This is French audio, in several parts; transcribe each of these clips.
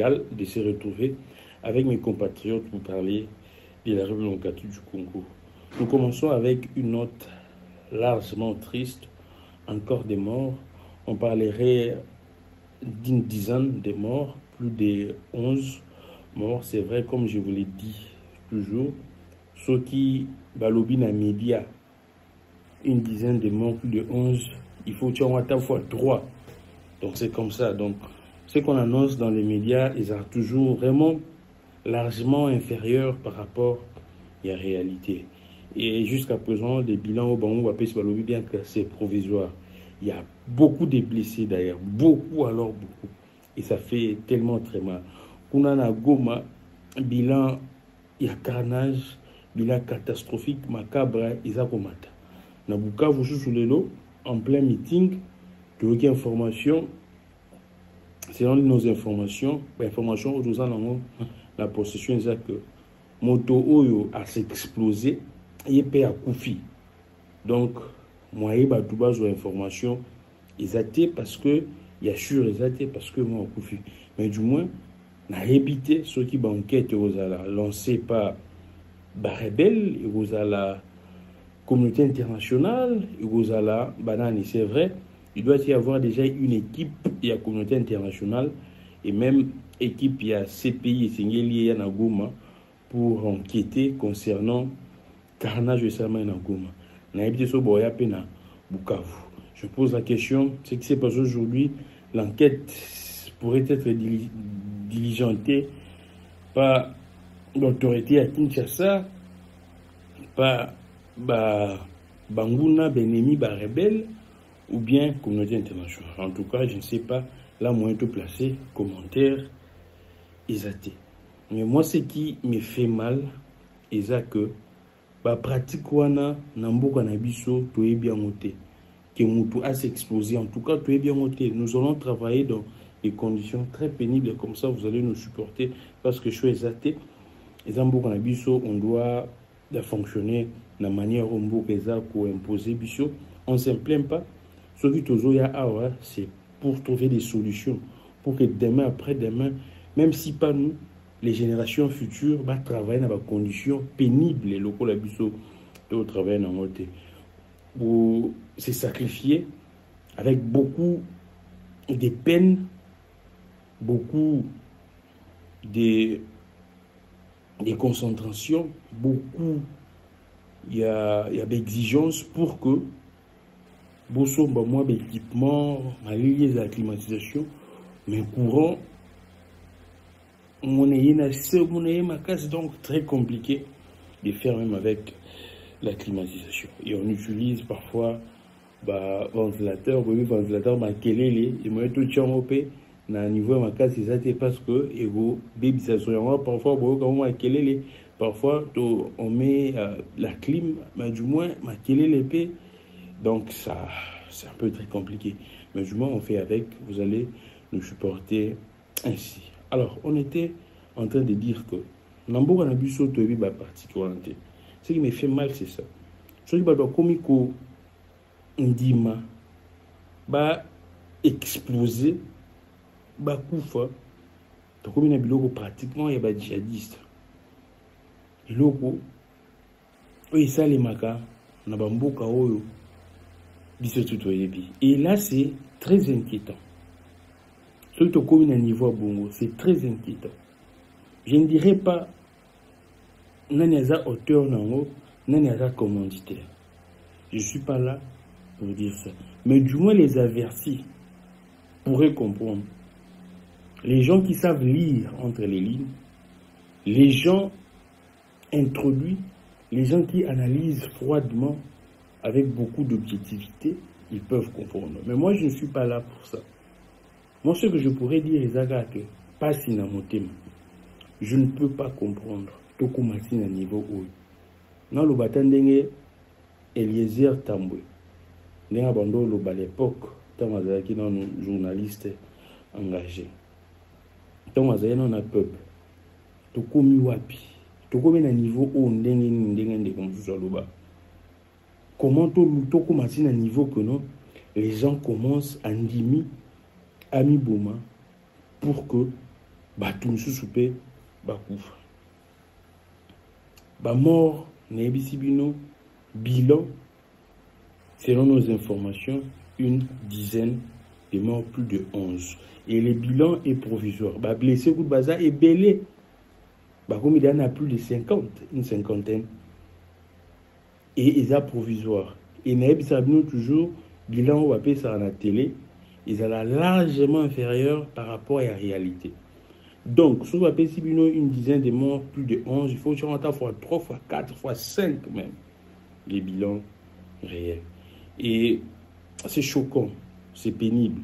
régal de se retrouver avec mes compatriotes pour parler de la République démocratique du Congo. Nous commençons avec une note largement triste, encore des morts. On parlerait d'une dizaine de morts, plus de 11 morts. C'est vrai, comme je vous l'ai dit toujours, ceux qui balobi na média, une dizaine de morts, plus de 11, il faut tuer à fois 3. Donc c'est comme ça. Donc ce qu'on annonce dans les médias, ils sont toujours vraiment largement inférieurs par rapport à la réalité. Et jusqu'à présent, les bilans au Bango Balobi bien classés, provisoires. Il y a beaucoup de blessés d'ailleurs, beaucoup alors beaucoup. Et ça fait tellement très mal. Kunana Goma, bilan, il y a carnage, bilan catastrophique, macabre, Isakomata. Nabuka, vous sous le lot, en plein meeting, de aucune information, selon nos informations, nous avons la possession exacte que moto Oyo a s'explosé, il est à Koufi. Donc, moi, il y a des informations exactes parce que, il y a sûr exact parce que moi, Koufi. Mais du moins, on a répété ce qui banquette lancé par Barebel, la communauté internationale, la banane, c'est vrai. Il doit y avoir déjà une équipe, il y a communauté internationale et même équipe, il y a CPI et Sengeli et Nagoma pour enquêter concernant carnage de Salman Nagoma. Je pose la question, ce qui s'est passé aujourd'hui, l'enquête pourrait être diligentée par l'autorité à Kinshasa, par Banguna, Benemi, Rebelle, ou bien communauté internationale. En tout cas, je ne sais pas là moyen de placer commentaire exact. Mais moi, ce qui me fait mal, c'est que pratique wana namboka na biso to bien monté que mutu a s'exploser. En tout cas, to bien monté. Nous allons travailler dans des conditions très pénibles comme ça. Vous allez nous supporter parce que je suis exact. Et zamboka na biso, on doit fonctionner de la manière dont on imposer biso. On ne se plaint pas. Ce qui c'est pour trouver des solutions, pour que demain, après-demain, même si pas nous, les générations futures vont travailler dans des conditions pénibles, les locaux de travailler dans le côté. Pour se sacrifier avec beaucoup de peine, beaucoup de concentration, beaucoup il y a des exigences pour que Bosso, moi, d'équipement, malgré la climatisation, mais courant, mon ma casse, donc très compliqué de faire même avec la climatisation. Et on utilise parfois ventilateur, ma kelele, et moi tout chamopé, na niveau ma casse, c'est parce que, et vous, baby, ça soit parfois, ma kelele, parfois, on met la clim, mais du moins, ma kelele, donc ça, c'est un peu très compliqué. Mais du moins, on fait avec, vous allez nous supporter ainsi. Alors, on était en train de dire que Namboka Nabuso Tobi ba particularité. Ce qui me fait mal, c'est ça. Ce qui doit komiko ndima ba exploser ba koufa. Donc comme il y a biloko pratiquement il y a ba djihadiste. Biloko oyo salemaka na bamboka oyo. Et là, c'est très inquiétant. Surtout comme à niveau à Bongo, c'est très inquiétant. Je ne dirais pas Nanaza auteur nango, Nanaza commanditaire. Je ne suis pas là pour dire ça. Mais du moins, les avertis pourraient comprendre. Les gens qui savent lire entre les lignes, les gens introduits, les gens qui analysent froidement, avec beaucoup d'objectivité, ils peuvent comprendre. Mais moi, je ne suis pas là pour ça. Moi, ce que je pourrais dire, c'est que pas si dans mon thème. Je ne peux pas comprendre. Toko Massina niveau où. Dans le bâtiment, Eliezer Tambwe. Dans le bâtiment, à l'époque, dans les journalistes engagés. Dans les non a peuple. Toko Miwapi. Toko Mena niveau où on est comme ça. Comment tout commence à un niveau que non, les gens commencent à ndimi Ami Bouma pour que bato mosusu mpe bakufa. Mort nayebisi bino bilan selon nos informations une dizaine de morts, plus de 11. Et le bilan est provisoire. Blessé coup de bazar est belé. Comme il y en a plus de 50, une cinquantaine. Et ils sont provisoires. Et naïb sabino toujours bilan ou appelé ça à la télé, ils sont largement inférieurs par rapport à la réalité. Donc, si vous appelez une dizaine de morts, plus de 11, il faut que tu fois 3, fois 4, fois 5 même, les bilans réels. Et c'est choquant, c'est pénible.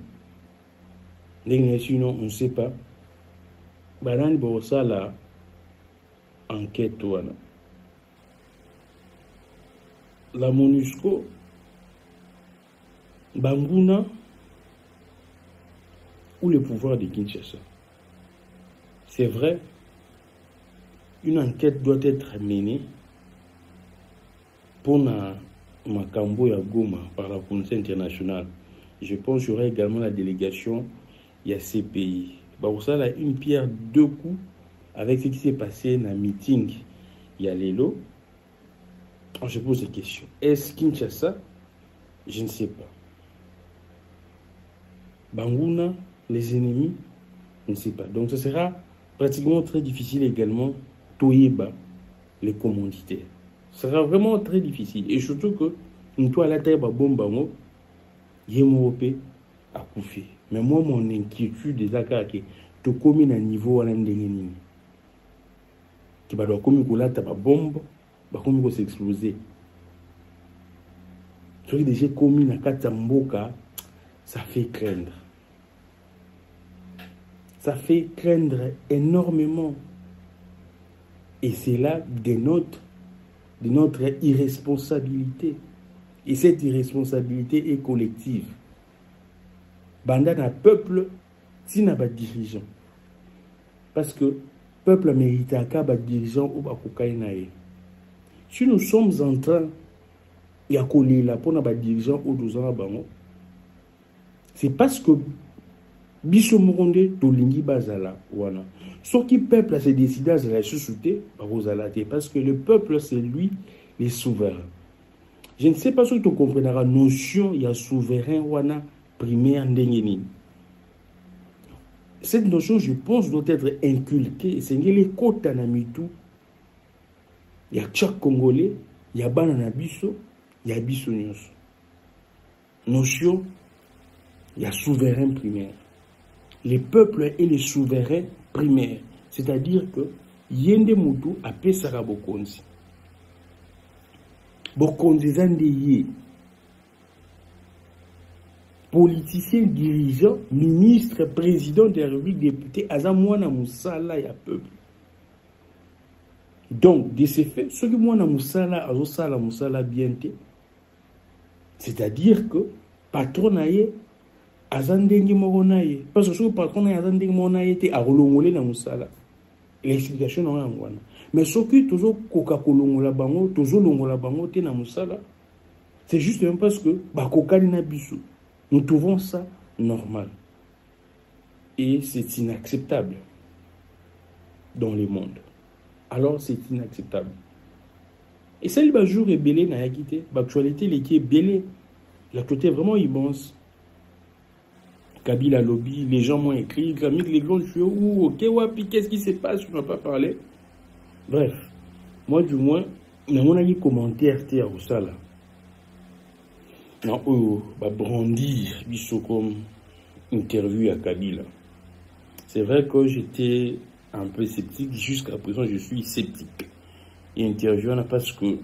Sinon, on ne sait pas. Banane Bossa, la enquête, la MONUSCO, Banguna, ou le pouvoir de Kinshasa. C'est vrai, une enquête doit être menée pour Makambo ya Goma par la communauté internationale. Je pense qu'il y aura également la délégation, il y a ces pays. Pour ça, là, une pierre, deux coups, avec ce qui s'est passé dans le meeting, il y a Lelo. Je pose des questions. Est-ce Kinshasa? Je ne sais pas. Banguna, les ennemis? Je ne sais pas. Donc ce sera pratiquement très difficile également Toyeba, les commanditaires. Ce sera vraiment très difficile. Et surtout que nous, toi, à la terre, Bombango, Yémoropé a couffé. Mais moi, mon inquiétude est que tu commis à un niveau à l'indéniné. Tu vas commis que là, tu as une bombe, tu vas s'exploser. Ce qui est déjà commis à Katamboka, ça fait craindre. Ça fait craindre énormément. Et c'est là de notre irresponsabilité. Et cette irresponsabilité est collective. Banda na peuple, si n'a pas de dirigeant. Parce que le peuple mérite à cas de dirigeant ou de si nous sommes en train de coller là pour nos dirigeants ou 12 ans, c'est parce que biso moronde tolingi bazala wana. Ce qui peuple s'est décidé à la chouchouter parce que le peuple c'est lui les souverains. Je ne sais pas si tu comprendras la notion il y a souverain wana primaire ndengeni. Cette notion je pense doit être inculquée. C'est les côtes na mitu. Il y a chaque Congolais, il y a banana biso, il y a biso nyonso. Notion il y a souverain primaire. Les peuples et les souverains primaires. C'est-à-dire que Yende Moutou a Pesara Bokonzi. Bokonzi Zandeye. Politicien, dirigeant, ministre, président de la République, député, Azamouana Moussala ya peuple. Donc, de ces faits, ceux qui Mouana Moussala, Azosala Moussala bienté, c'est-à-dire que patron aye, azandengi mogonaye parce que ce patron na azandengi mogonaye te akolongola na musala l'explication na ngwana mais ce qui toujours koka kolongola bango toujours longola bango te na musala c'est justement parce que bakokani na biso nous trouvons ça normal et c'est inacceptable dans le monde. Alors c'est inacceptable et ça le jour est belé na yakité l'actualité les qui est belé l'actualité vraiment immense. Kabila lobby, les gens m'ont écrit, les grands tuyaux, ou ok, wapi, qu'est-ce qui se passe, je n'ai pas parlé. Bref, moi du moins, mais on a dit commentaire à ça là. Non, brandir, biso comme interview à Kabila. C'est vrai que j'étais un peu sceptique, jusqu'à présent je suis sceptique. Et interview, parce que,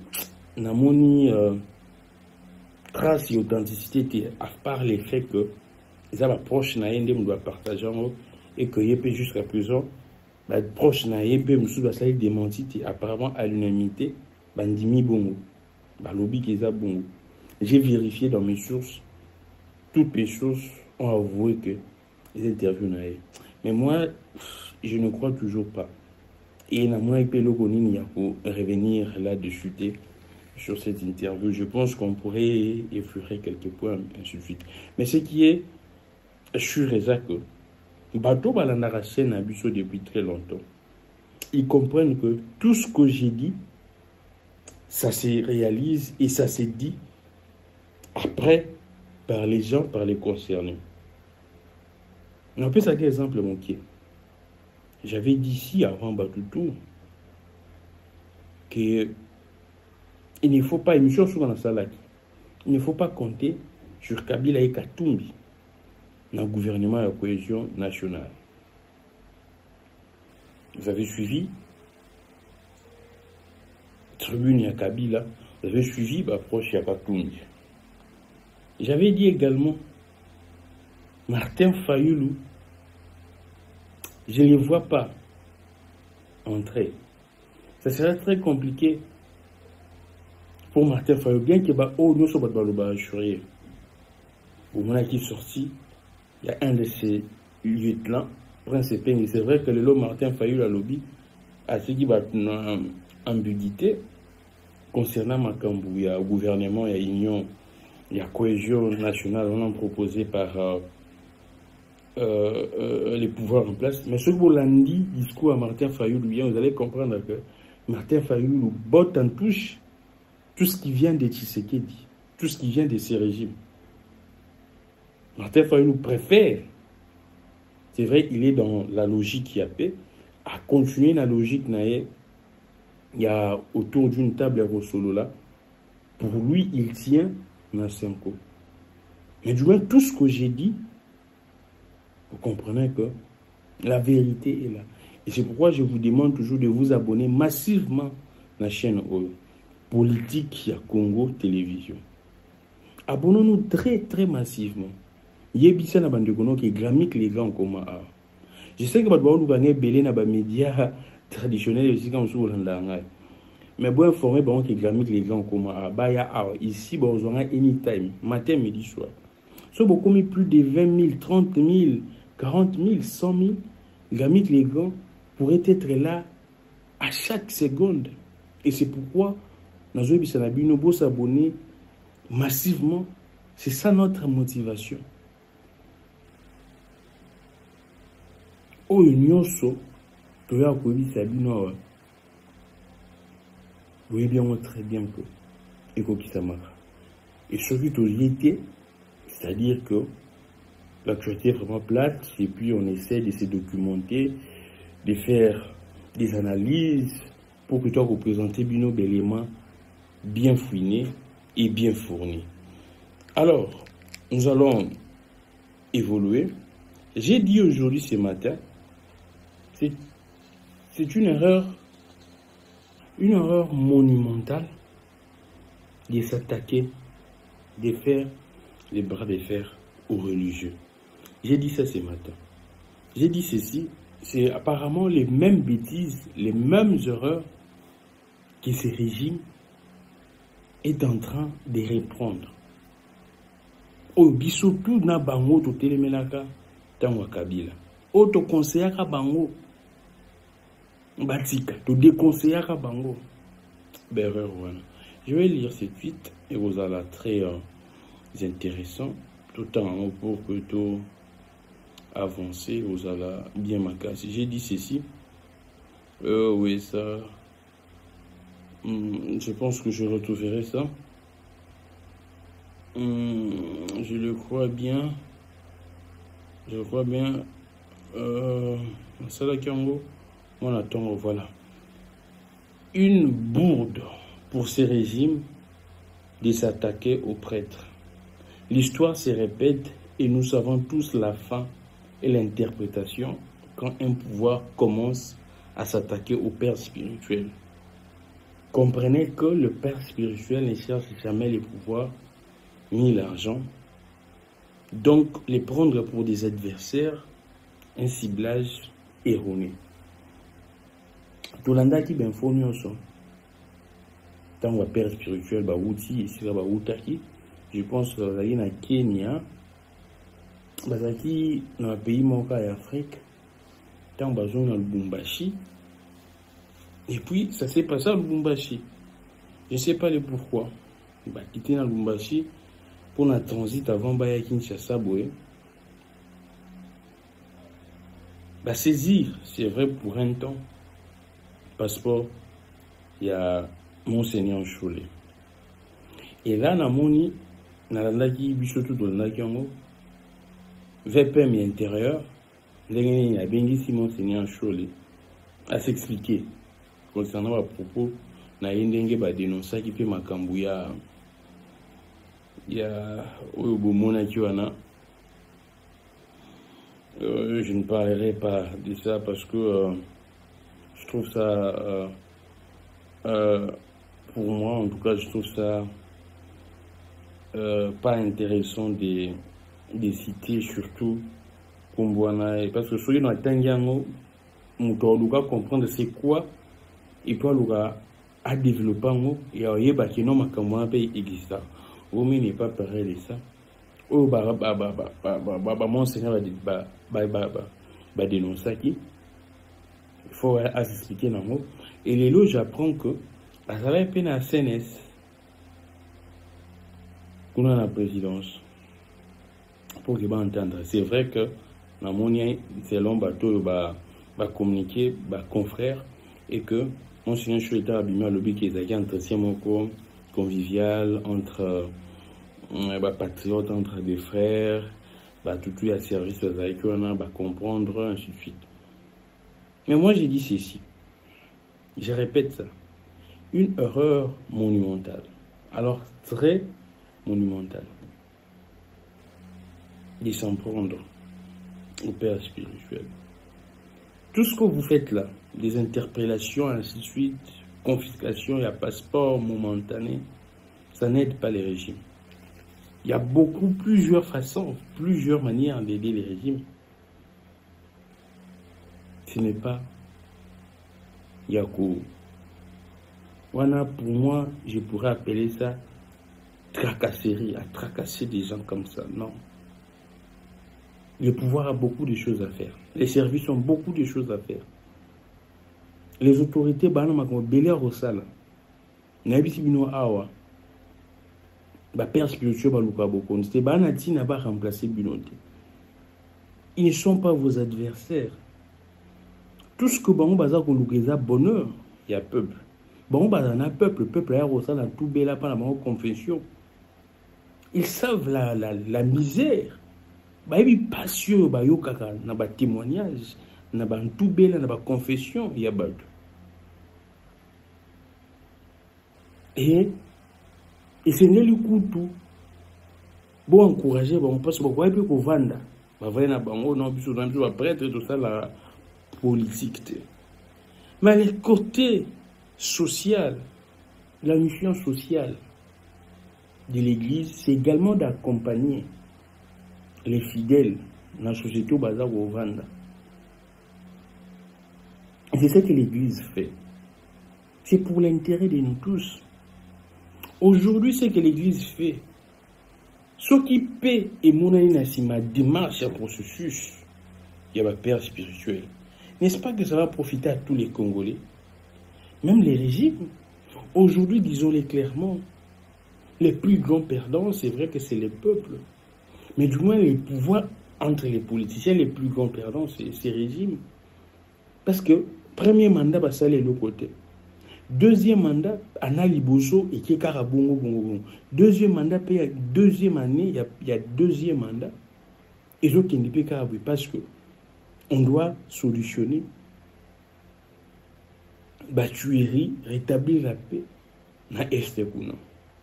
namoni, trace et authenticité, à part les faits que, ça va proche na yende doit partager et que yep jusqu'à présent la proche na yep monsieur va salir démenti apparemment à l'unanimité bandimi bongo balobi keza bongo. J'ai vérifié dans mes sources, toutes les sources ont avoué que les interviews na yé. Mais moi je ne crois toujours pas et na moi epé lokonini ya pour revenir là-dessus sur cette interview. Je pense qu'on pourrait effleurer quelques points ainsi de suite. Mais ce qui est sûr et que bateau balandaka chaîne abiso depuis très longtemps. Ils comprennent que tout ce que j'ai dit, ça se réalise et ça se dit après par les gens, par les concernés. On peut ça exemple mon pied. J'avais dit ici avant Batutu que il ne faut pas, émission sur la salle, il ne faut pas compter sur Kabila et Katumbi dans le gouvernement de la cohésion nationale. Vous avez suivi Tribune à Kabila, vous avez suivi l'approche à Katumbi. J'avais dit également Martin Fayoulou, je ne les vois pas entrer. Ça serait très compliqué pour Martin Fayoulou, bien que nous sommes assurés. Au moment qu'il est sorti, il y a un de ses lieutenants, Prince Peng. C'est vrai que le lot Martin Fayoulou a lobby à ce qui va une ambiguïté concernant Makambu. Il y a le gouvernement, il y a l'union, il y a cohésion nationale, on a proposé par les pouvoirs en place. Mais ce que vous l'avez dit, discours à Martin Fayoulou, bien, vous allez comprendre que Martin Fayoulou botte en touche tout ce qui vient de Tshisekedi, tout ce qui vient de ces régimes. Martin Fayoulou préfère, c'est vrai, il est dans la logique qui a fait, à continuer la logique, il y a autour d'une table à Rossolo là, pour lui, il tient dans 5 ans. Mais du moins, tout ce que j'ai dit, vous comprenez que la vérité est là. Et c'est pourquoi je vous demande toujours de vous abonner massivement à la chaîne Politique à Congo Télévision. Abonnons-nous très très massivement. Yebisa na bandekono qui grammique les grands comme je sais que vous avez belé na ba médias traditionnels aussi comme sur l'andanga. Mais bon informer bon qui grammique les grands comme baya ici bon on a anytime matin midi soir. So beaucoup mis plus de 20 000, 30 000, 40 000, 100 000 grammique les grands pourraient être là à chaque seconde. Et c'est pourquoi nous avons s'abonner massivement. C'est ça notre motivation. Au nyonso, tu as connu Sabino. Vous voyez bien très bien que et celui qui était, c'est-à-dire que l'actualité est vraiment plate, et puis on essaie de se documenter, de faire des analyses pour que tu aies représenté bien d'éléments bien fouinés et bien fournis. Alors, nous allons évoluer. J'ai dit aujourd'hui ce matin, c'est une erreur monumentale de s'attaquer, de faire les bras de fer aux religieux. J'ai dit ça ce matin. J'ai dit ceci, c'est apparemment les mêmes bêtises, les mêmes erreurs que ce régime est en train de reprendre. Au bisotou na bango to telemelaka tangwa Kabila. O to conseillaka bango batika to déconseillaka bango. Berreur voilà. Je vais lire ce tweet et vous allez très intéressant tout en pour que tout avancer vous allez bien m'acasser. J'ai dit ceci. Oui ça. Je pense que je retrouverai ça. Je le crois bien. Je crois bien. Ça là, Kiango. On attend, voilà. Une bourde pour ces régimes de s'attaquer aux prêtres. L'histoire se répète et nous savons tous la fin et l'interprétation quand un pouvoir commence à s'attaquer au père spirituel. Comprenez que le père spirituel ne cherche jamais les pouvoirs ni l'argent. Donc, les prendre pour des adversaires, un ciblage erroné. Tolanda qui ben faut nyonso. Tant que père spirituel ba outi ici ba outaki, je pense que là na Kenya, bazaki na pays moka ya Afrique, tant bazon na Lubumbashi. Et puis ça s'est passé à Lubumbashi. Je ne sais pas le pourquoi. Bah quitté na Lubumbashi pour un transit avant Baya Kinshasa boy. bah, saisir, c'est vrai pour un temps, passeport, il y a Monseigneur Cholet. Et là, namoni, nalandaki bisoto dolandaki yango, VPM intérieur, ndenge a bengisi Monseigneur Cholet à s'expliquer concernant à propos na ndenge ba dénoncer qui peut makambu ya oyo bomona ki wana. Je ne parlerai pas de ça parce que je trouve ça pour moi en tout cas je trouve ça pas intéressant de citer surtout Kombouana, parce que soyez dans Tangiango, on doit comprendre c'est quoi et puis on à développer et à y bâtir non makamwa pays existant. Au moins n'est pas pareil de ça. Oh Monseigneur va dénoncer qui. Il faut expliquer dans mot. Et les lots j'apprends que à travers peine à CNS qu'on a la présidence pour qu'il va entendre. C'est vrai que dans mon c'est long bateau va communiquer confrère et que Monseigneur Choueta abîmé lobby qui est entretien mon convivial entre patriotes, entre des frères, tout à service avec eux, on va comprendre ainsi de suite. Mais moi j'ai dit ceci, je répète ça, une erreur monumentale, alors très monumentale, de s'en prendre au Père spirituel. Tout ce que vous faites là, des interpellations, ainsi de suite, confiscation, il y a passeport momentané, ça n'aide pas les régimes. Il y a plusieurs façons, plusieurs manières d'aider les régimes. Ce n'est pas Yako. Voilà, pour moi, je pourrais appeler ça tracasserie, à tracasser des gens comme ça. Non. Le pouvoir a beaucoup de choses à faire. Les services ont beaucoup de choses à faire. Les autorités, Père spirituel, ils ne sont pas vos adversaires. Tout ce que vous avez bonheur, il y a peuple. Le peuple a tout bel par la confession. Ils savent la misère. Ils sont passion, ils ont témoignage, ils ont tout bel, ils ont confession. Il y a et c'est le coup tout. Bon encourager, bon parce que vous voyez que vanda, non prêtre tout ça la politique. Mais le côté social, la mission sociale de l'Église, c'est également d'accompagner les fidèles dans la société au bazar au vanda. C'est ce que l'Église fait. C'est pour l'intérêt de nous tous. Aujourd'hui, ce que l'Église fait, ce qui paie et mon ma démarche, un processus, il y a un père spirituel. N'est-ce pas que ça va profiter à tous les Congolais, même les régimes? Aujourd'hui, disons-le clairement, les plus grands perdants, c'est vrai que c'est les peuples. Mais du moins, les pouvoirs entre les politiciens, les plus grands perdants, c'est ces régimes. Parce que, premier mandat, ça allait de l'autre côté. Deuxième mandat, Anna Liboso et Kekara Bongo Bongo. Deuxième mandat, deuxième année, il y a deuxième mandat. Et je qui ne peut pas parce que on doit solutionner la tuerie, rétablir la paix dans l'Est.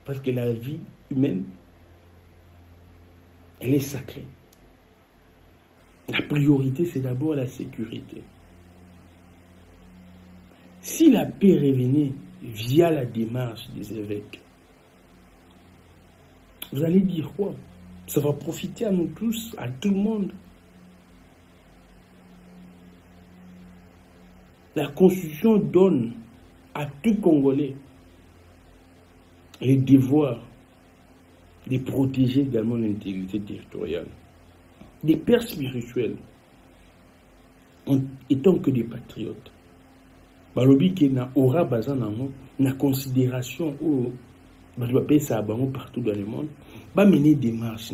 Parce que la vie humaine, elle est sacrée. La priorité, c'est d'abord la sécurité. Si la paix revenait via la démarche des évêques, vous allez dire quoi? Ça va profiter à nous tous, à tout le monde. La Constitution donne à tout Congolais le devoir de protéger également l'intégrité territoriale. Des pères spirituels, étant que des patriotes, balobi qui na aura bazan na considération ou ça partout dans le monde, va mener des marches.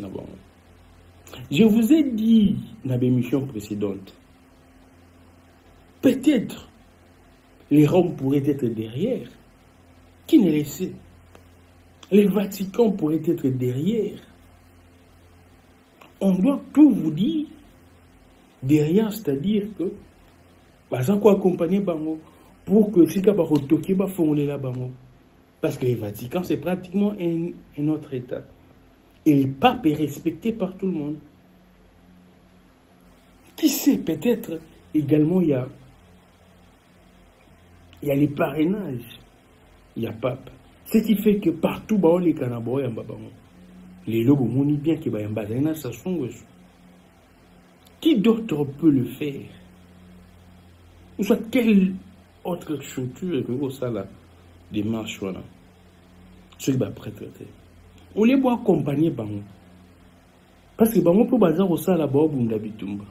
Je vous ai dit dans l'émission précédente, Peut-être les Roms pourraient être derrière. Qui ne le sait? Le Vatican pourrait être derrière. On doit tout vous dire derrière, c'est-à-dire que ça quoi accompagner Bango pour que si Kaba Rotoki va formuler la Bango. Parce que le Vatican, c'est pratiquement un autre État. Et le pape est respecté par tout le monde. Qui sait, peut-être également il y a les parrainages. Il y a pape. Ce qui fait que partout, les Canabos, les lobes monient bien que ça sont. Qui d'autre peut le faire? Ou soit quelle autre structure que ça la démarche là? Ce qui va prêter. On les voit accompagner Bango. Parce que Bango peut bazar au ça là-bas Bundabitumba.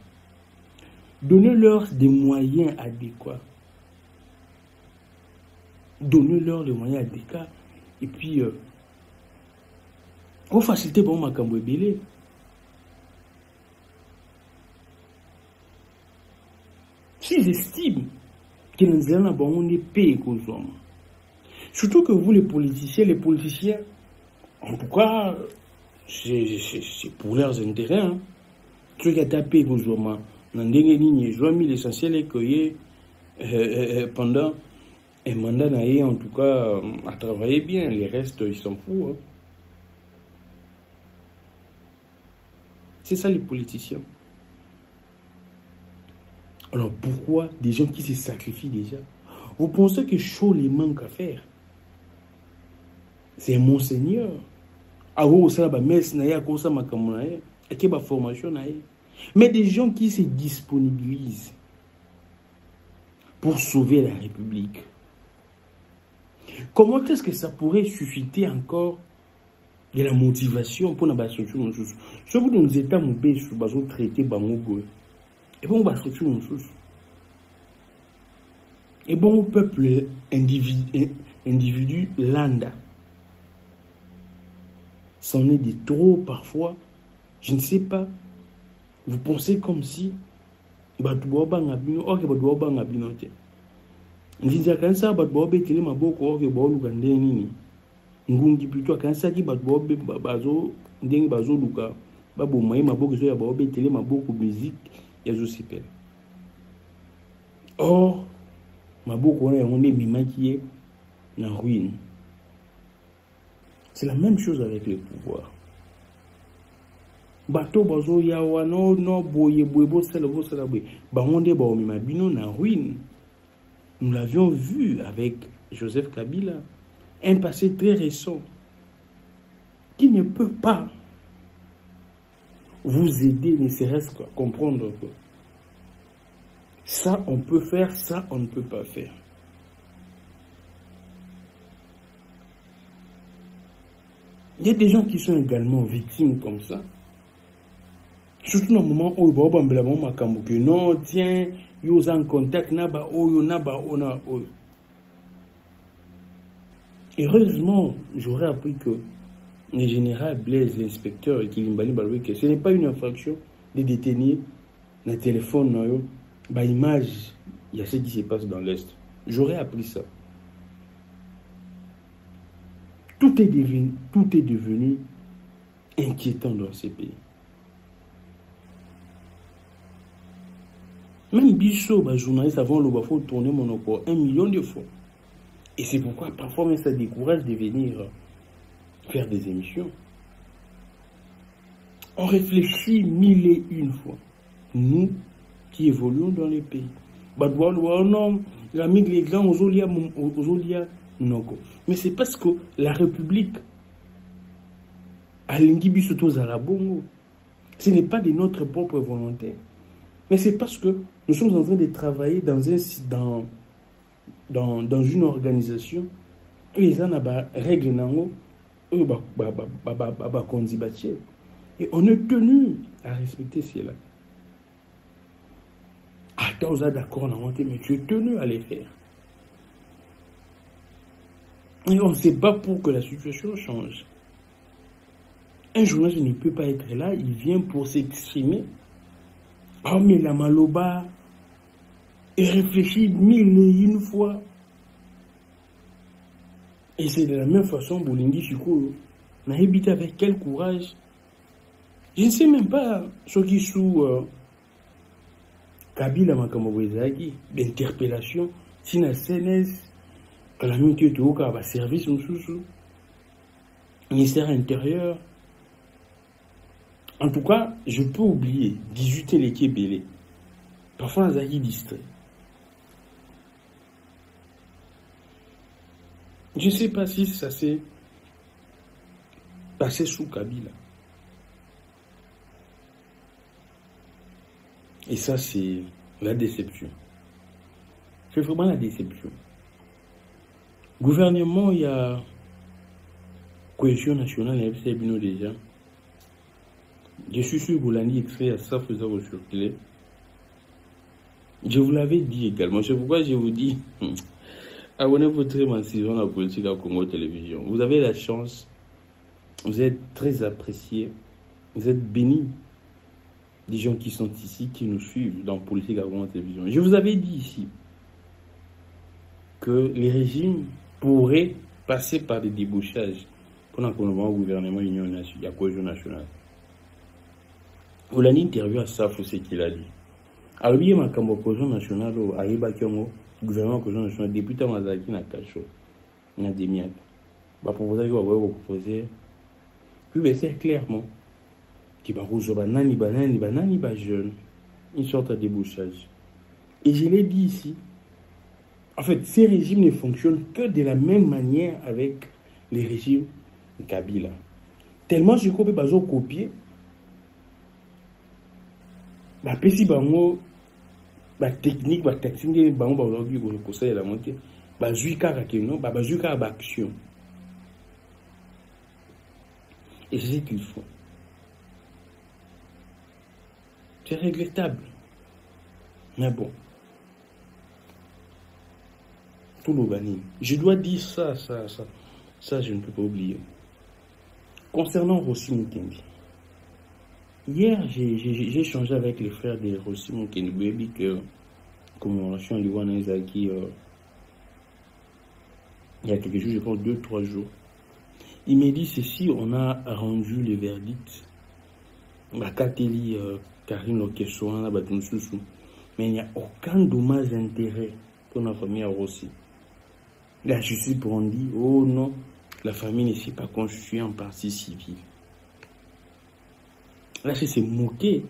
Donnez-leur des moyens adéquats. Donnez-leur des moyens adéquats. Et puis, on facilite bon makambo belé. S'ils estiment que nous avons des pays qu'aux hommes. Surtout que vous, les politiciens, en tout cas, c'est pour leurs intérêts. Hein. Ceux qui ont tapé aux hommes, l'essentiel est que pendant un mandat, en tout cas, à travailler bien. Les restes, ils s'en foutent. Hein. C'est ça les politiciens. Alors pourquoi des gens qui se sacrifient déjà? Vous pensez que chaud les manque à faire? C'est Monseigneur. Mais des gens qui se disponibilisent pour sauver la République. Comment est-ce que ça pourrait susciter encore de la motivation pour la structure? Ce que nous états moubés sur le traité Bangogo. Et bon, la structure et bon, peuple individu landa. C'en est de trop parfois. Je ne sais pas. Vous pensez comme si Nzinza kansa batbobe tele maboko oke bolu gandeni ni ngungi plutôt kansa ki batbobe bazo ndenge bazo luka babo mai maboko zo ya baobe tele maboko musique ya zo sipel. Or maboko wana yango mimaki na ruine. C'est la même chose avec le pouvoir. Bato bazo ya wano no boye bo sala boy bangonde ba o mimabino na ruine. Nous l'avions vu avec Joseph Kabila, un passé très récent, qui ne peut pas vous aider, ne serait-ce qu'à comprendre que ça on peut faire, ça on ne peut pas faire. Il y a des gens qui sont également victimes comme ça. Surtout dans le moment où ils non, tiens, ils en contact, naba oyo. Heureusement, j'aurais appris que le général Blaise, l'inspecteur, et Kilimbali Baloué, que ce n'est pas une infraction de détenir le téléphone, image, il y a ce qui se passe dans l'Est. J'aurais appris ça. Tout est devenu inquiétant dans ces pays. Même Bichot, les journalistes avant le faut tourner mon corps 1 million de fois. Et c'est pourquoi parfois même ça décourage de venir faire des émissions. On réfléchit 1001 fois. Nous qui évoluons dans les pays. Non, les grands mais c'est parce que la République a l'ingibis à la bongo. Ce n'est pas de notre propre volonté. Mais c'est parce que nous sommes en train de travailler dans une organisation où les gens ont des règles et on est tenu à respecter cela. Attends, vous êtes d'accord, mais tu es tenu à les faire. Et on ne sait pas pour que la situation change. Un journaliste ne peut pas être là, il vient pour s'exprimer. Oh, mais la maloba, et réfléchir 1001 fois. Et c'est de la même façon, Bolingi Chiko, n'a habité avec quel courage. Je ne sais même pas ce qui sous Kabila Makamobwezaki, d'interpellation, si la CNS, que la minute de Oka va service au sous ministère intérieur. En tout cas, je peux oublier 18 l'équipe belé. Parfois, on a distrait. Je ne sais pas si ça s'est passé sous Kabila. Et ça, c'est la déception. C'est vraiment la déception. Gouvernement, il y a cohésion nationale, il y a déjà. Je suis sûr que Boulani extrait à ça, faisant recirculer. Je vous l'avais dit également. C'est pourquoi je vous dis, abonnez-vous très massivement à la politique à Congo Télévision. Vous avez la chance, vous êtes très appréciés, vous êtes bénis. Des gens qui sont ici, qui nous suivent dans politique à Congo Télévision. Je vous avais dit ici que les régimes pourraient passer par des débauchages pendant qu'on va au gouvernement Union nationale, il y a cohésion nationale. Vous l'avez interviewé à ça, c'est ce qu'il a dit. Alors, il y a ma cohésion nationale, à Yébakiongo, gouvernement cohésion nationale, député Mazaki Nakacho, il y a des miens. Va proposer que vous proposer. Puis, ben, c'est clairement qui va rouge, banani, jeune, une sorte de débauchage. Et je l'ai dit ici. En fait, ces régimes ne fonctionnent que de la même manière avec les régimes de Kabila. Tellement je crois que je vais copier. La technique, la technique, aujourd'hui, le conseil de la montée, action. Et c'est ce qu'il faut. C'est regrettable. Mais bon. Tout l'organisme. Je dois dire ça, je ne peux pas oublier. Concernant Rossi Mukendi. Hier, j'ai échangé avec les frères de Rossi Mukendi. Baby, que commémoration Liwana Ezaki, il y a quelques jours, je pense 2-3 jours. Il m'a dit ceci, on a rendu le verdict. La Kateli, Karine Okessoan, mais il n'y a aucun dommage d'intérêt pour la famille à Rossi. La justice pour dit, oh non, la famille ne s'est pas constituée en partie civile. Là, c'est se moquer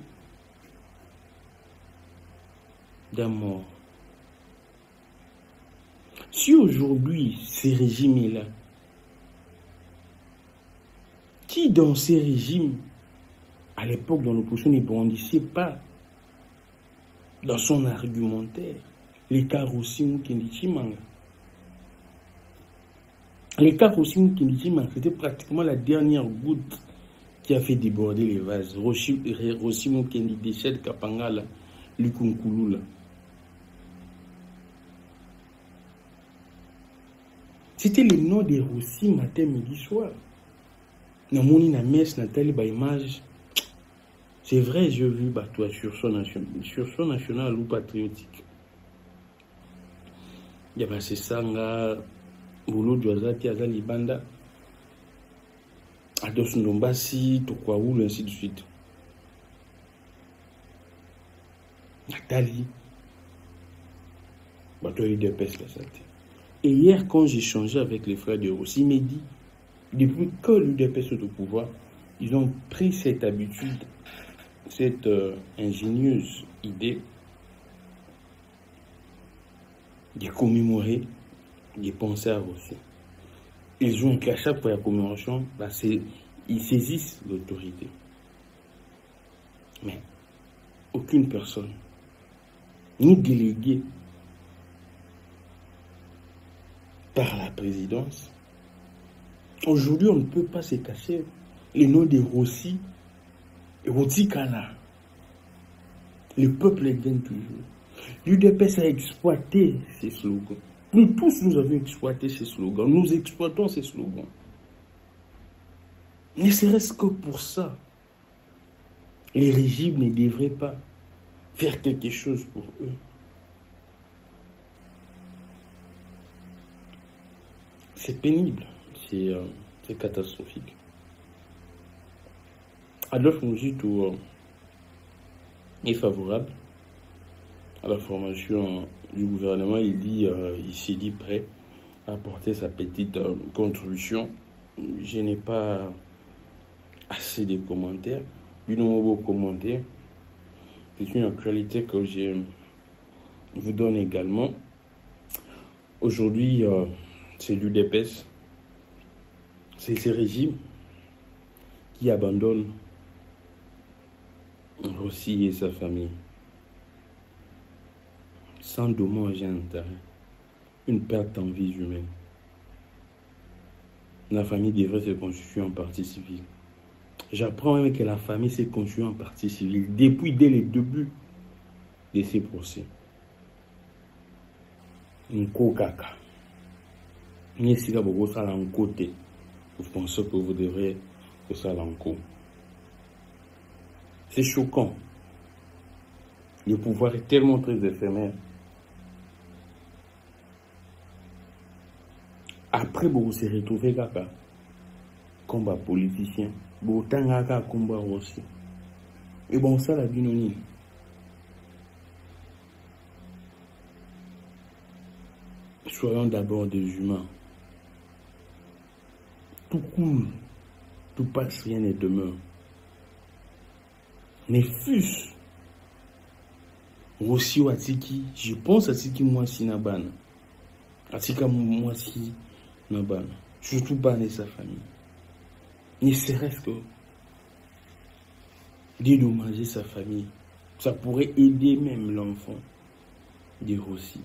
d'un mort. Si aujourd'hui, ces régimes-là, qui dans ces régimes, à l'époque, dans l'opposition, ne brandissait pas dans son argumentaire les cas Rossi Mukendi Tshimanga. Les cas Rossi Mukendi Tshimanga, c'était pratiquement la dernière goutte qui a fait déborder les vases. Rossi Mukendi décède Kapangala, Lukunkulula. C'était le nom de Rossi matin, midi, soir. Namoni na messe, Nathalie, ba image. C'est vrai, j'ai vu toi sur son national ou patriotique. Il y a passé Sanga, Boulou Djouazati, Azali Banda, Ados Ndombasi, Tokwaoul, ainsi de suite. Nathalie, toi, il dépêche la santé. Et hier, quand j'ai changé avec les frères de Rossi, il m'a dit, depuis que l'UDPS est au pouvoir, ils ont pris cette habitude, cette ingénieuse idée de commémorer, de penser à Rossi. Ils ont qu'à chaque fois la commémoration, ils saisissent l'autorité. Mais aucune personne, ni délégué par la présidence. Aujourd'hui, on ne peut pas se cacher les noms de Rossi et Rotikana. Le peuple les gagne toujours. L'UDPS a exploité ces slogans. Nous tous, nous avons exploité ces slogans. Nous exploitons ces slogans. Ne serait-ce que pour ça, les régimes ne devraient pas faire quelque chose pour eux. c'est pénible, c'est catastrophique. Adolphe Mouzitou est favorable à la formation du gouvernement. Il s'est dit prêt à apporter sa petite contribution. Je n'ai pas assez de commentaires. Une nouveau commentaire. C'est une actualité que je vous donne également. Aujourd'hui, c'est l'UDPS. C'est ce régime qui abandonne Rossi et sa famille. Sans dommage et intérêt. Une perte en vie humaine. La famille devrait se constituer en partie civile. J'apprends même que la famille s'est constituée en partie civile dès le début de ces procès. Nko kaka. Si vous pensez que vous devrez que ça l'enco. C'est choquant. Le pouvoir est tellement très éphémère. Après, vous se retrouvez kaka combat politicien. Vous tangaka combat aussi. Et bon, ça la binoni. Soyons d'abord des humains. Tout coule, tout passe, rien ne demeure. Mais fût-ce aussi Watiki, je pense à Tiki Mwasi Nabana. Atika Mwasi Nabana. Surtout pas de sa famille. Ne serait-ce que dédommager sa famille. Ça pourrait aider même l'enfant de Rossi.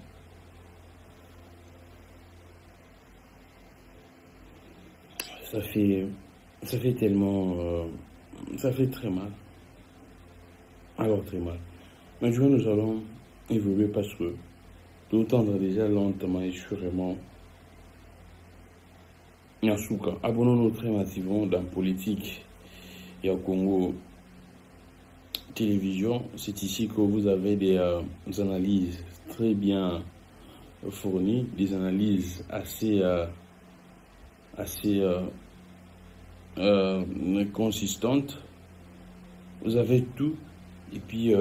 Ça fait tellement... ça fait très mal. Alors très mal. Maintenant, nous allons évoluer parce que tout entendre déjà lentement et sûrement. Nyasuka, abonnons-nous très massivement dans Politique et au Congo Télévision. C'est ici que vous avez des analyses très bien fournies, des analyses assez consistantes. Vous avez tout et puis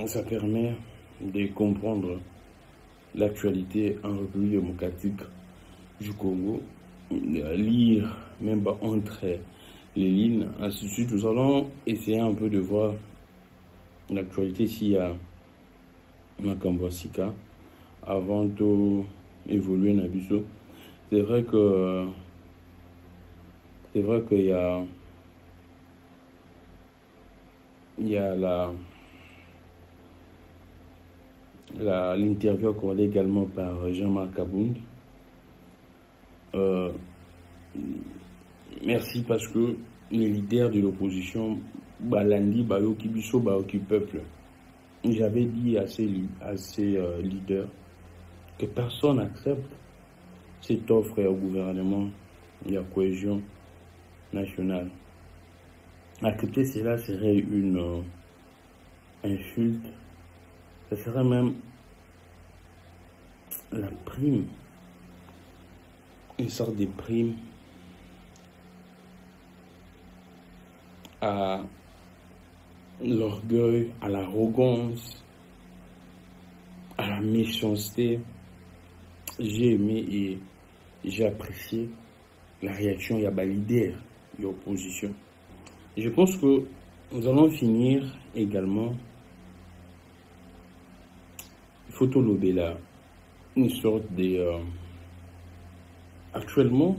ça permet de comprendre l'actualité en République démocratique du Congo, lire même entre les lignes, ainsi de suite. Nous allons essayer un peu de voir l'actualité s'il y a Makambosika avant d'évoluer Nabiso. C'est vrai qu'il y a l'interview accordée également par Jean-Marc Abound. Merci parce que les leaders de l'opposition, Balandi, Bayoki Biso, Bayoki Peuple, j'avais dit à ces leaders que personne n'accepte cette offre au gouvernement et à la cohésion nationale. Accepter cela serait une insulte. Ce serait même la prime, une sorte de prime à l'orgueil, à l'arrogance, à la méchanceté. J'ai aimé et j'ai apprécié la réaction de la leader de l'opposition. Je pense que nous allons finir également. Il faut tout lever là. Une sorte de... actuellement,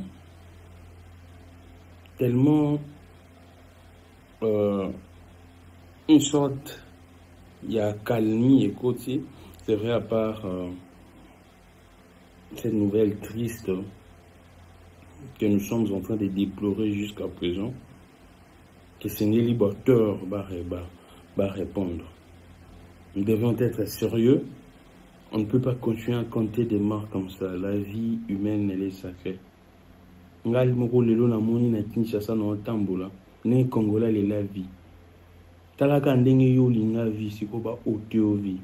tellement... une sorte... Il y a calmie et côté. C'est vrai, à part cette nouvelle triste que nous sommes en train de déplorer jusqu'à présent, que ce n'est libérateur va répondre. Nous devons être sérieux. On ne peut pas continuer à compter des morts comme ça. La vie humaine, elle est sacrée. Ngal moko lelo na moni na Kinshasa na otambola. Ne Congolais le la vie. Talaka ndenge yo linga vie siko ba oteo vie.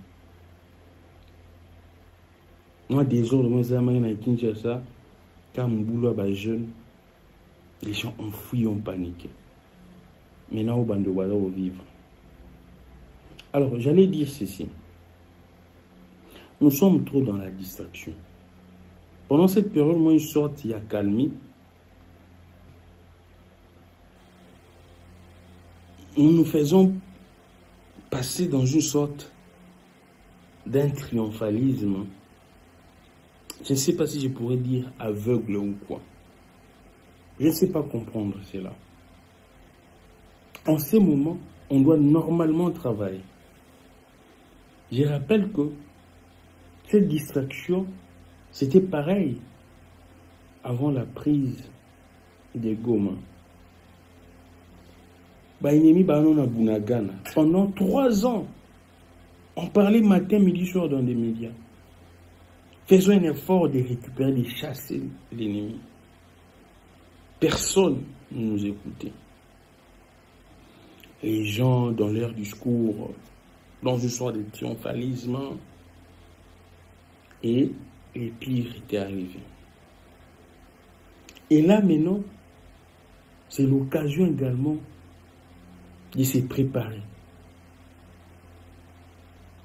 Moi des jours de mes amis na Kinshasa, quand Mboulou a jeune, les gens ont fui, ont paniqué. Maintenant, au bando au vivre. Alors, j'allais dire ceci. Nous sommes trop dans la distraction. Pendant cette période, moi, une sorte, il y a calmie. Nous nous faisons passer dans une sorte d'un triomphalisme. Je ne sais pas si je pourrais dire aveugle ou quoi. Je ne sais pas comprendre cela. En ces moments, on doit normalement travailler. Je rappelle que cette distraction, c'était pareil avant la prise des Goma. Pendant 3 ans, on parlait matin, midi, soir dans des médias. Faisons un effort de récupérer, de chasser l'ennemi. Personne ne nous écoutait. Les gens, dans leur discours, dans une sorte de triomphalisme, et les pires étaient arrivés. Et là, maintenant, c'est l'occasion également de se préparer.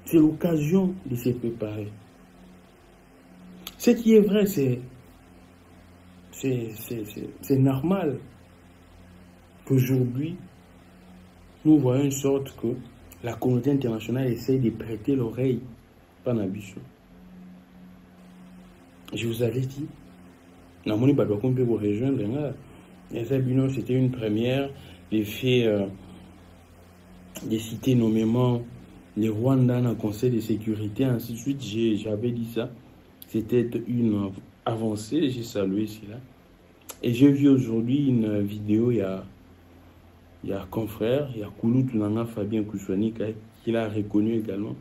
C'est l'occasion de se préparer. Ce qui est vrai, c'est normal qu'aujourd'hui, nous voyons une sorte que la communauté internationale essaye de prêter l'oreille par Nabiso. Je vous avais dit, Namoni Badouakoum peut vous rejoindre. C'était une première. Les faits de citer nommément les Rwandais dans le Conseil de sécurité, ainsi de suite. J'avais dit ça. C'était une avancée. J'ai salué cela. Et j'ai vu aujourd'hui une vidéo. Il y a un confrère, il y a Koulou Tunanga Fabien Kouchouani qui l'a reconnu également.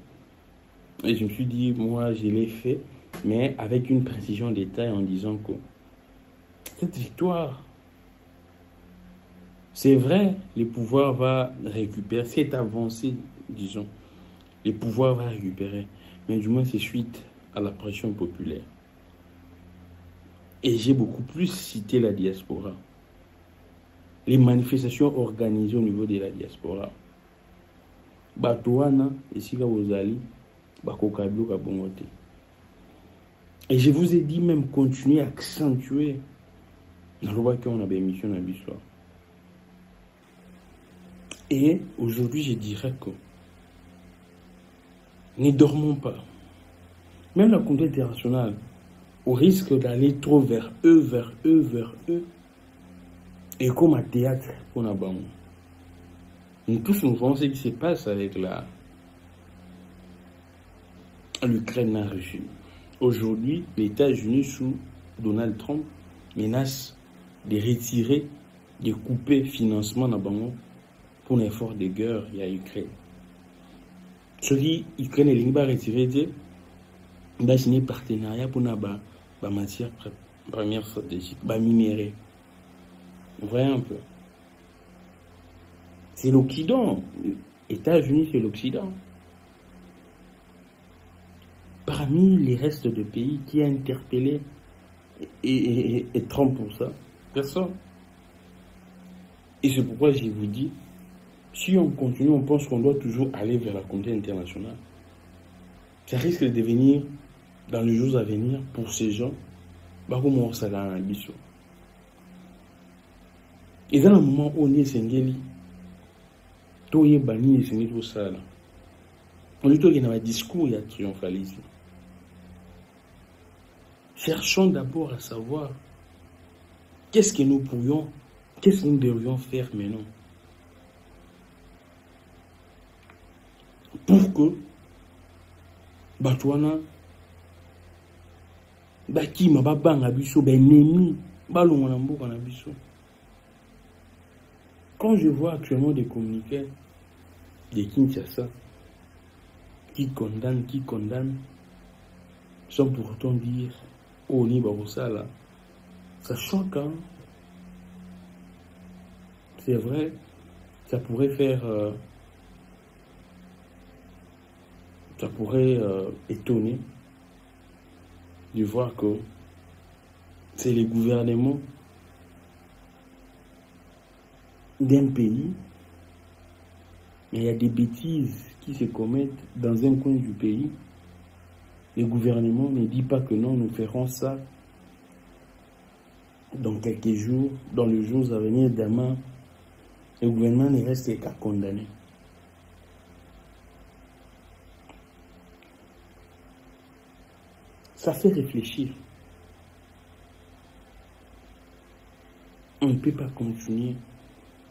Et je me suis dit, moi, je l'ai fait, mais avec une précision de détail en disant que cette victoire, c'est vrai, le pouvoir va récupérer, cette avancée, disons, le pouvoir va récupérer, mais du moins c'est suite à la pression populaire. Et j'ai beaucoup plus cité la diaspora. Les manifestations organisées au niveau de la diaspora. Batouana, ici là aux Ali, Bakokablo, Kabongote. Et je vous ai dit même continuer à accentuer. Dans le qu'on a des émissions dans l'histoire. Et aujourd'hui, je dirais que ne dormons pas. Même la communauté internationale, au risque d'aller trop vers eux, et comme un théâtre pour la banque. Nous tous nous voyons ce qui se passe avec l'Ukraine en Russie. Aujourd'hui, les États-Unis sous Donald Trump menacent de retirer, de couper financement dans banque pour l'effort de guerre il y a Ukraine. Ce qui Ukraine est libre à retirer, c'est signer partenariat pour la matière première stratégique, minerai. Vous voyez un peu. C'est l'Occident. Les États-Unis, c'est l'Occident. Parmi les restes de pays qui a interpellé et Trump pour ça, personne. Et c'est pourquoi je vous dis, si on continue, on pense qu'on doit toujours aller vers la communauté internationale. Ça risque de devenir, dans les jours à venir, pour ces gens, comment ça dans la mission. Et dans le moment où on est Sengeli, tout est banni et c'est tout ça. On dit qu'il y a un discours, il y a triomphalisme. Cherchons d'abord à savoir qu'est-ce que nous pourrions, qu'est-ce que nous devrions faire maintenant pour que Batouana Bakima Babanga Biso ennemi Balongo na Biso. Quand je vois actuellement des communiqués de Kinshasa qui condamnent, sans pourtant dire oh ni Barosala, ça choque, hein? C'est vrai, ça pourrait faire, ça pourrait étonner de voir que c'est le gouvernement d'un pays, mais il y a des bêtises qui se commettent dans un coin du pays. Le gouvernement ne dit pas que non, nous ferons ça dans quelques jours, dans les jours à venir, demain. Le gouvernement ne reste qu'à condamner. Ça fait réfléchir. On ne peut pas continuer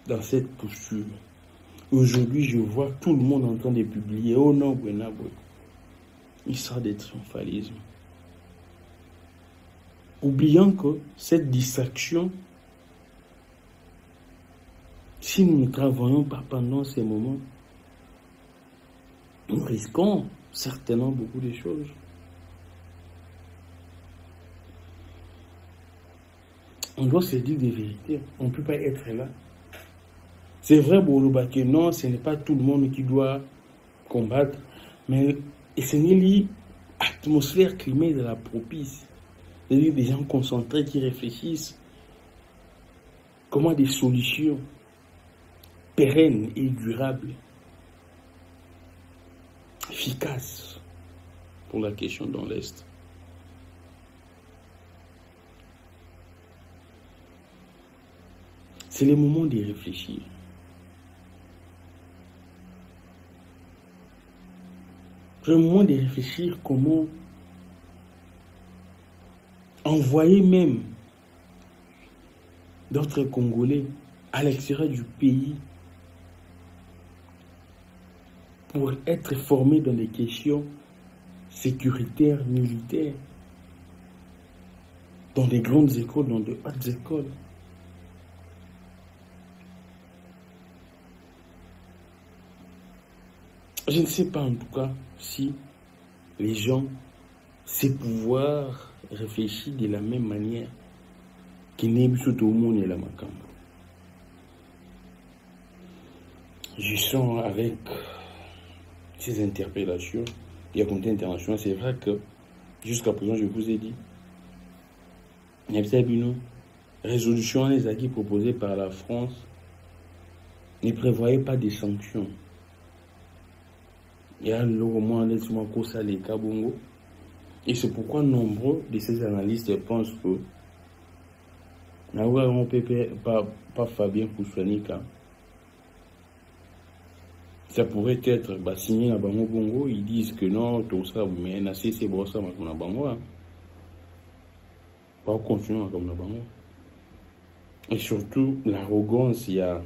dans cette posture. Aujourd'hui, je vois tout le monde en train de publier. Oh non, il sort des triomphalismes. Oubliant que cette distraction, si nous ne travaillons pas pendant ces moments, nous risquons certainement beaucoup de choses. On doit se dire des vérités. On ne peut pas être là. C'est vrai, Boloba, que non, ce n'est pas tout le monde qui doit combattre, mais c'est l'atmosphère climat de la propice. C'est-à-dire des gens concentrés qui réfléchissent comment des solutions pérennes et durables, efficaces pour la question dans l'Est. C'est le moment de réfléchir. C'est le moment de réfléchir comment envoyer même d'autres Congolais à l'extérieur du pays pour être formés dans des questions sécuritaires, militaires, dans des grandes écoles, dans de hautes écoles. Je ne sais pas en tout cas si les gens, ces pouvoirs réfléchissent de la même manière qu'il n'est plus tout le monde et la macambo. Je sens avec ces interpellations, il y a communauté internationale, c'est vrai que jusqu'à présent, je vous ai dit, il y a une résolution les acquis proposée par la France ne prévoyait pas de sanctions. Il y a le moment les Kabongo. Et c'est pourquoi nombreux de ces analystes pensent que pas Fabien Koussanika, ça pourrait être signé à Bango Bongo. Ils disent que non, tout ça, mais c'est bon, ça, mais on a Bango. Pas continuer comme la Bango. Et surtout, l'arrogance, il y a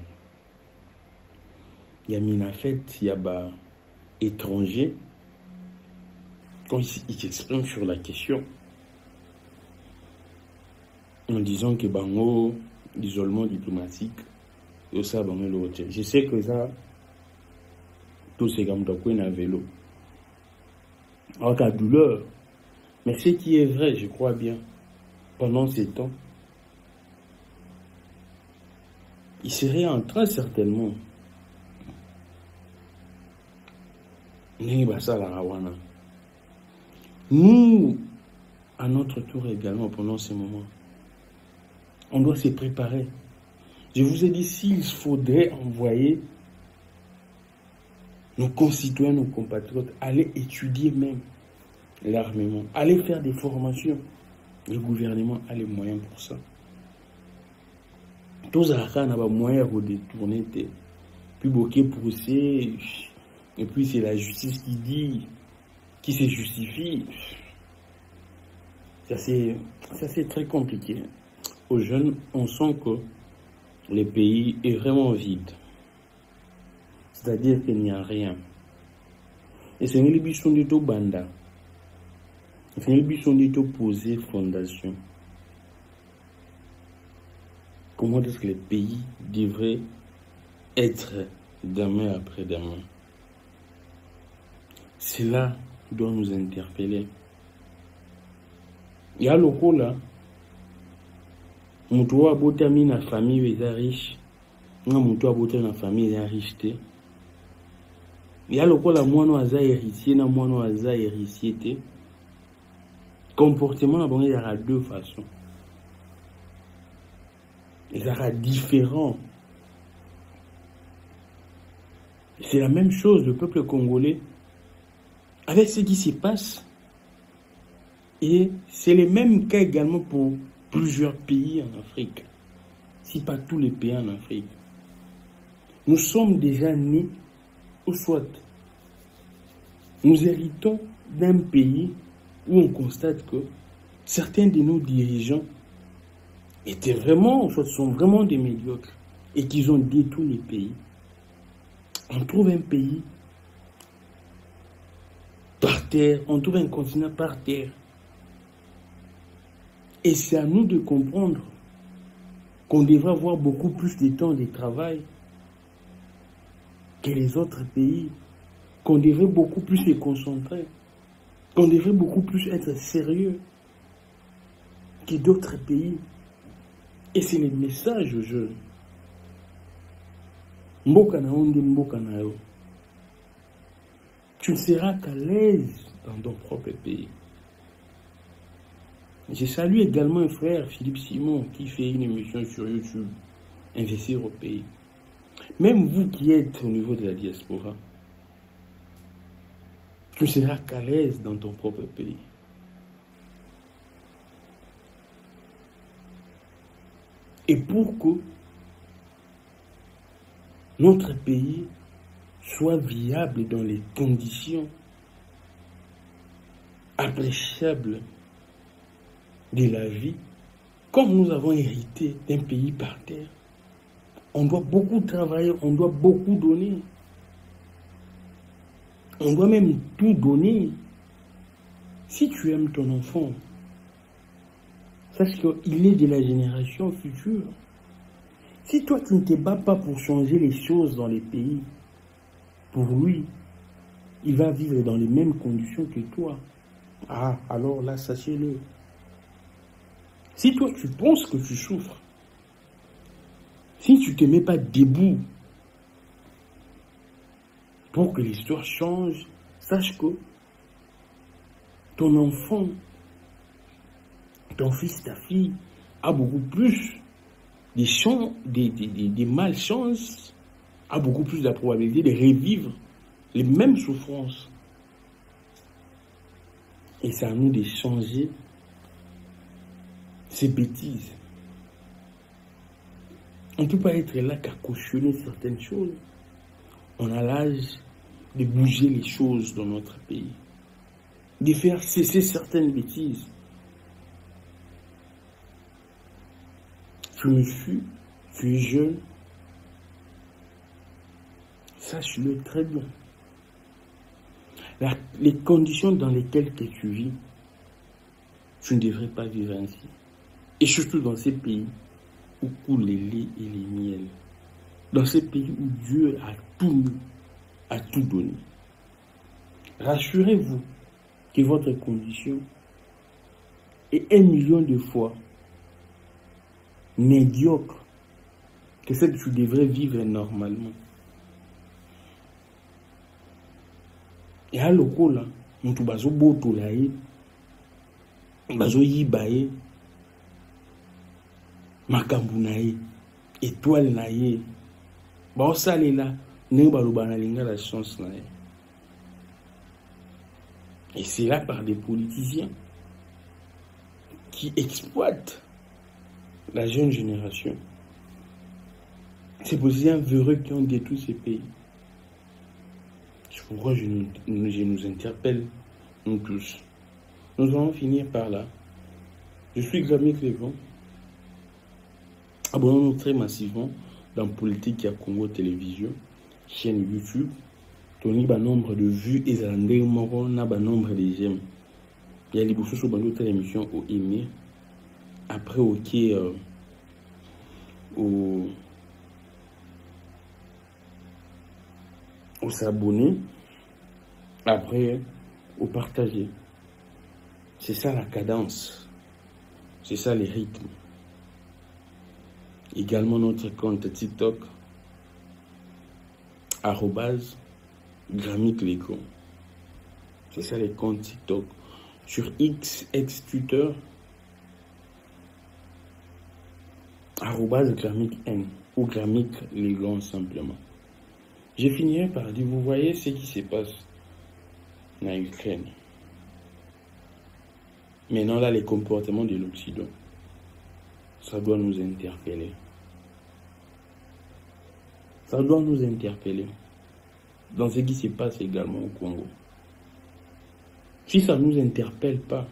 Minafet, il y a étrangers, quand ils s'expriment sur la question, en disant que Bango, l'isolement diplomatique, et ça, Bango le retient. Je sais que ça, tout c'est comme un vélo. Alors qu'à douleur, mais ce qui est vrai, je crois bien, pendant ces temps, il serait en train certainement nous, à notre tour également, pendant ces moments, on doit se préparer. Je vous ai dit, s'il faudrait envoyer nos concitoyens, nos compatriotes, aller étudier même l'armement, aller faire des formations, le gouvernement a les moyens pour ça. Tous les gens ont les moyens de détourner, puis bloquer procès. Et puis c'est la justice qui dit, qui se justifie. Ça c'est très compliqué. Aux jeunes, on sent que le pays est vraiment vide. C'est-à-dire qu'il n'y a rien. Et c'est une bichon de tout banda. C'est une bichon de tout poser fondation. Comment est-ce que le pays devrait être demain après demain? Cela doit nous interpeller. Il y a le coup là. Moutou a beauté mis la famille est riche. Non, moutou a beauté la famille est riche. Il y a le coup là, moi non aza héritier, na moi non aza héritier. Comportement là, bon, il y a deux façons. sera différent. C'est la même chose, le peuple congolais, avec ce qui s'y passe. Et c'est le même cas également pour plusieurs pays en Afrique, si pas tous les pays en Afrique. Nous sommes déjà nés, ou soit nous héritons d'un pays où on constate que certains de nos dirigeants étaient vraiment, soit sont vraiment des médiocres et qu'ils ont détruit les pays. On trouve un pays par terre, on trouve un continent par terre. Et c'est à nous de comprendre qu'on devrait avoir beaucoup plus de temps de travail que les autres pays, qu'on devrait beaucoup plus se concentrer, qu'on devrait beaucoup plus être sérieux que d'autres pays. Et c'est le message aux jeunes. Mboka na onde mboka na yo. Tu ne seras qu'à l'aise dans ton propre pays. Je salue également un frère, Philippe Simon, qui fait une émission sur YouTube, Investir au pays. Même vous qui êtes au niveau de la diaspora, tu ne seras qu'à l'aise dans ton propre pays. Et pour que notre pays soit viable dans les conditions appréciables de la vie, comme nous avons hérité d'un pays par terre, on doit beaucoup travailler, on doit beaucoup donner. On doit même tout donner. Si tu aimes ton enfant, sache qu'il est de la génération future. Si toi tu ne te bats pas pour changer les choses dans les pays, pour lui, il va vivre dans les mêmes conditions que toi. Ah, alors là, sachez-le. Si toi tu penses que tu souffres, si tu ne te mets pas debout pour que l'histoire change, sache que ton enfant, ton fils, ta fille, a beaucoup plus des malchances, a beaucoup plus de la probabilité de revivre les mêmes souffrances. Et c'est à nous de changer ces bêtises. On ne peut pas être là qu'à cautionner certaines choses. On a l'âge de bouger les choses dans notre pays, de faire cesser certaines bêtises. Tu me suis, tu es jeune, sache-le très bien. Les conditions dans lesquelles que tu vis, tu ne devrais pas vivre ainsi. Et surtout dans ces pays où coulent les laits et les miels. Dans ces pays où Dieu a tout donné. Rassurez-vous que votre condition est 1 million de fois médiocre que celle que tu devrais vivre normalement. Et à l'okola, nous sommes bazo botolaye, bazo yibaye, makambu naye, étoile naye, ba osalela, ne baloba na linga la chance naye. Et c'est là par des politiciens qui exploitent la jeune génération. Ces politiciens véreux qui ont détruit ces pays. C'est pourquoi je nous interpelle, nous tous. Nous allons finir par là. Je suis Xavier Clévon. Abonnons-nous très massivement dans Politique à Congo Télévision, chaîne YouTube. Tony ba nombre de vues et zalande moro na ba nombre de j'aime. Il y a les bouchons sur bande de l'émission au aimé. Après ok au s'abonner, après au partager. C'est ça la cadence, c'est ça les rythmes. Également notre compte TikTok @GrammyCléco. C'est ça les comptes TikTok. Sur X, ex-Twitter, @gramic_n ou Gramic les grands simplement. Je finirai par dire, vous voyez ce qui se passe en Ukraine. Maintenant là, les comportements de l'Occident, ça doit nous interpeller. Ça doit nous interpeller dans ce qui se passe également au Congo. Si ça ne nous interpelle pas,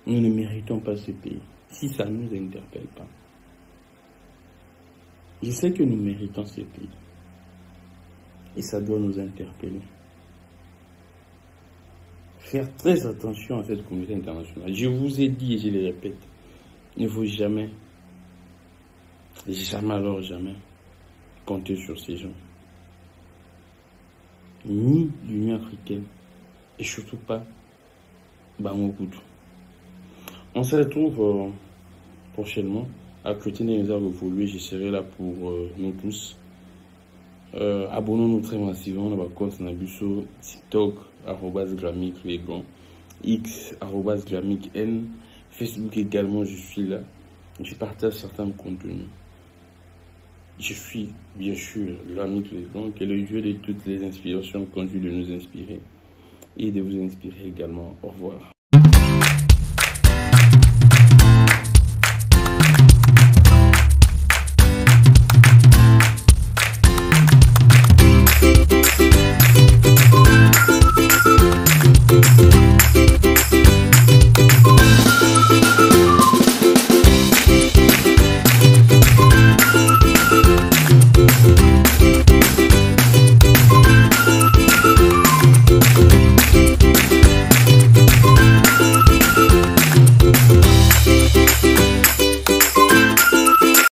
nous ne méritons pas ce pays. Si ça ne nous interpelle pas. Je sais que nous méritons ce pays. Et ça doit nous interpeller. Faire très attention à cette communauté internationale. Je vous ai dit et je le répète, il ne faut jamais, alors jamais, compter sur ces gens. Ni l'Union africaine et surtout pas Bangokutu. On se retrouve prochainement. À côté de nous avoir évolué, je serai là pour nous tous. Abonnons-nous très massivement. On va continuer sur TikTok, @gramic les grands, X, @gramic_n, Facebook également, je suis là. Je partage certains contenus. Je suis bien sûr l'ami les grands, qui est le jeu de toutes les inspirations conduit de nous inspirer et de vous inspirer également. Au revoir.